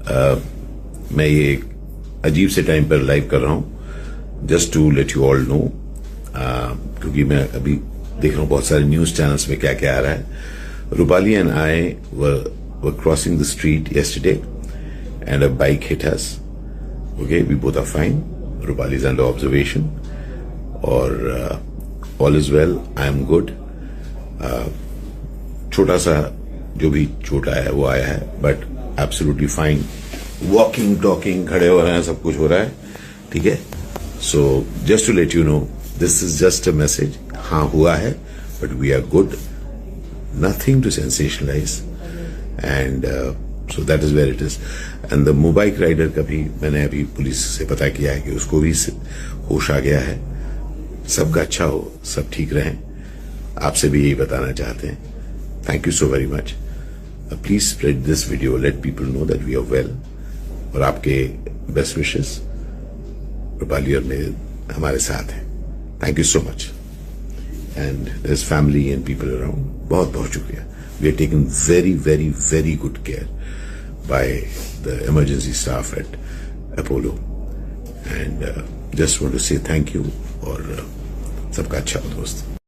मैं ये एक अजीब से टाइम पर लाइव कर रहा हूं just to let you all know, क्योंकि मैं अभी देख रहा हूं बहुत सारे न्यूज चैनल्स में क्या क्या आ रहा है। Rupali and I were crossing the street yesterday and a bike hit us. Okay, we both are fine. Rupali is under observation or all is well. I am good. छोटा सा जो भी चोट आया है वो आया है, but absolutely fine. Walking talking खड़े हो रहे हैं, सब कुछ हो रहा है, ठीक है। So just to let you know, this is just a message. हाँ हुआ है, but we are good, nothing to sensationalize, and so that is where it is. And the mobike rider का भी मैंने अभी पुलिस से पता किया है कि उसको भी होश आ गया है। सबका अच्छा हो, सब ठीक रहें, आपसे भी यही बताना चाहते हैं। Thank you so very much. Please spread this video, let people know that we are well, और आपके बेस्ट विशेस रूपाली और मेरे हमारे साथ हैं। Thank you so much, and this family and people around, बहुत बहुत शुक्रिया। We are taking very very very good care by the emergency staff at Apollo, and just want to say thank you, और सबका अच्छा हो दोस्त।